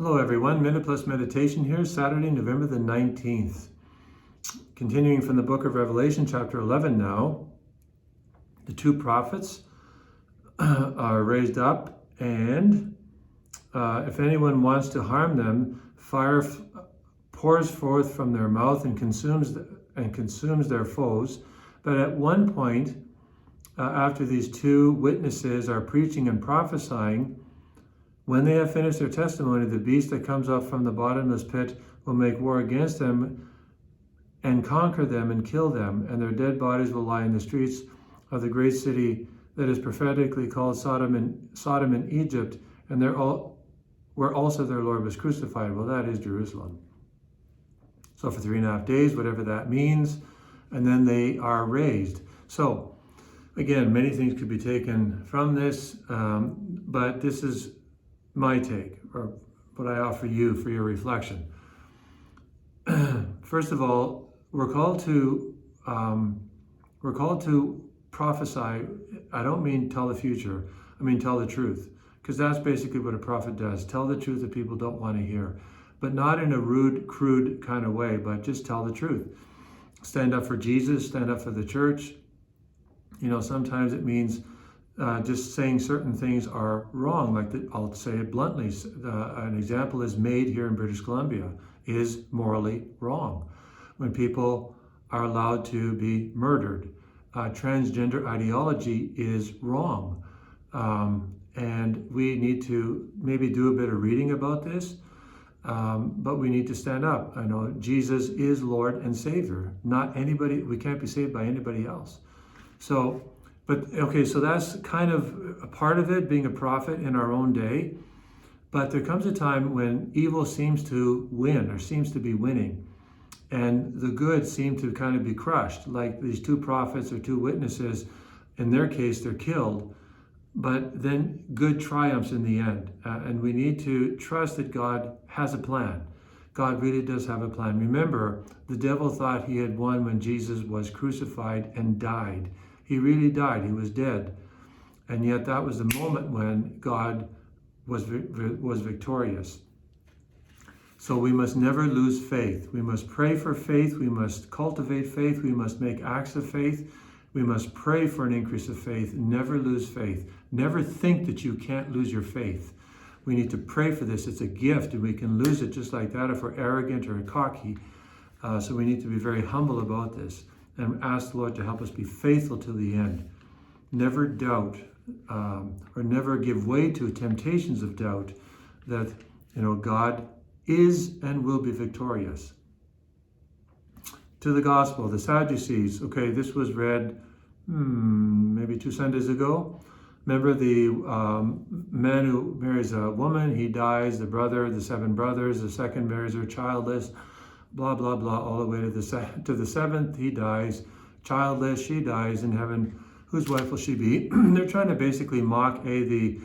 Hello everyone, Minute Plus Meditation here, Saturday, November the 19th. Continuing from the book of Revelation, chapter 11 now. The two prophets are raised up, and if anyone wants to harm them, fire pours forth from their mouth and consumes their foes. But at one point, after these two witnesses are preaching and prophesying, when they have finished their testimony, the beast that comes up from the bottomless pit will make war against them and conquer them and kill them, and their dead bodies will lie in the streets of the great city that is prophetically called Sodom in Egypt, and where also their Lord was crucified. Well, that is Jerusalem. So for 3.5 days, whatever that means, and then they are raised. So again, many things could be taken from this, but this is my take, or what I offer you for your reflection. First of all, we're called to prophesy. I don't mean tell the future. I mean tell the truth, because that's basically what a prophet does. Tell the truth that people don't want to hear, but not in a rude, crude kind of way, but just tell the truth. Stand up for Jesus, stand up for the church. You know, sometimes it means just saying certain things are wrong. I'll say it bluntly. An example is made here in British Columbia is morally wrong. When people are allowed to be murdered, transgender ideology is wrong. And we need to maybe do a bit of reading about this, but we need to stand up. I know Jesus is Lord and Savior. Not anybody, we can't be saved by anybody else. So that's kind of a part of it, being a prophet in our own day. But there comes a time when evil seems to win, or seems to be winning, and the good seem to kind of be crushed. Like these two prophets or two witnesses, in their case, they're killed, but then good triumphs in the end. And we need to trust that God has a plan. God really does have a plan. Remember, the devil thought he had won when Jesus was crucified and died. He really died. He was dead. And yet that was the moment when God was victorious. So we must never lose faith. We must pray for faith. We must cultivate faith. We must make acts of faith. We must pray for an increase of faith. Never lose faith. Never think that you can't lose your faith. We need to pray for this. It's a gift, and we can lose it just like that if we're arrogant or cocky. So we need to be very humble about this and ask the Lord to help us be faithful to the end. Never doubt or never give way to temptations of doubt that, God is and will be victorious. To the gospel, the Sadducees. Okay, this was read maybe 2 Sundays ago. Remember the man who marries a woman, he dies, the 7 brothers, the second marries her childless, blah, blah, blah, all the way to the 7th, he dies, childless, she dies in heaven. Whose wife will she be? They're trying to basically mock the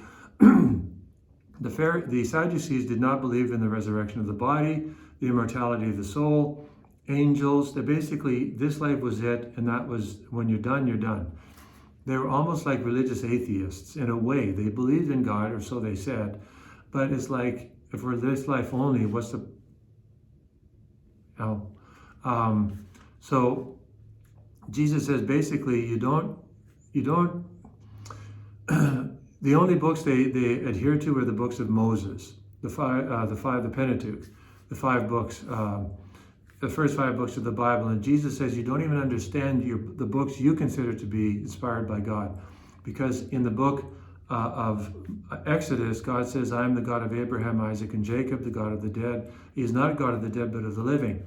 Sadducees did not believe in the resurrection of the body, the immortality of the soul, angels. They basically, this life was it, and that was, when you're done, you're done. They were almost like religious atheists in a way. They believed in God, or so they said, but it's like, if we're this life only, what's the so Jesus says basically you don't the only books they adhere to are the books of Moses, the Pentateuch, the 5 books, the first 5 books of the Bible. And Jesus says you don't even understand the books you consider to be inspired by God, because in the book of Exodus, God says, I am the God of Abraham, Isaac, and Jacob, the God of the dead. He is not a God of the dead, but of the living.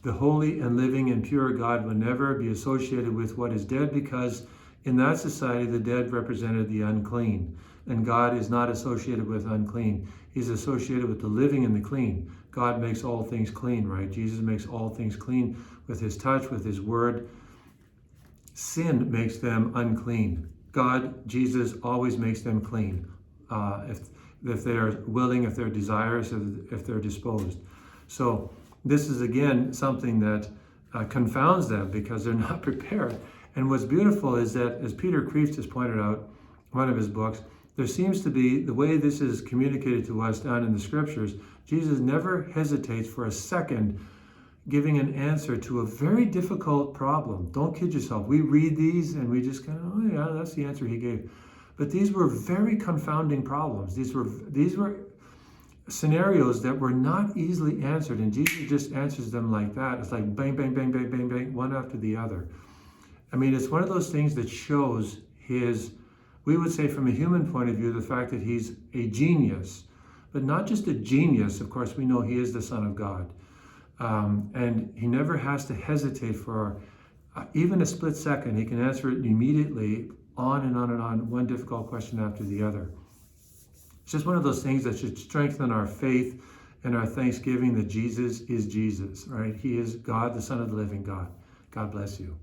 The holy and living and pure God will never be associated with what is dead, because in that society, the dead represented the unclean. And God is not associated with unclean. He's associated with the living and the clean. God makes all things clean, right? Jesus makes all things clean with his touch, with his word. Sin makes them unclean. God, Jesus, always makes them clean. If they're willing, if they're desirous, if they're disposed. So this is, again, something that confounds them because they're not prepared. And what's beautiful is that, as Peter Kreeft has pointed out in one of his books, there seems to be, the way this is communicated to us down in the scriptures, Jesus never hesitates for a second giving an answer to a very difficult problem. Don't kid yourself. We read these and we just kind of, oh yeah, that's the answer he gave. But these were very confounding problems. These were scenarios that were not easily answered, and Jesus just answers them like that. It's like bang, bang, bang, bang, bang, bang, one after the other. I mean, it's one of those things that shows his, we would say from a human point of view, the fact that he's a genius, but not just a genius. Of course, we know he is the Son of God. And he never has to hesitate for even a split second. He can answer it immediately, on and on and on, one difficult question after the other. It's just one of those things that should strengthen our faith and our thanksgiving that Jesus is Jesus, right? He is God, the Son of the living God. God bless you.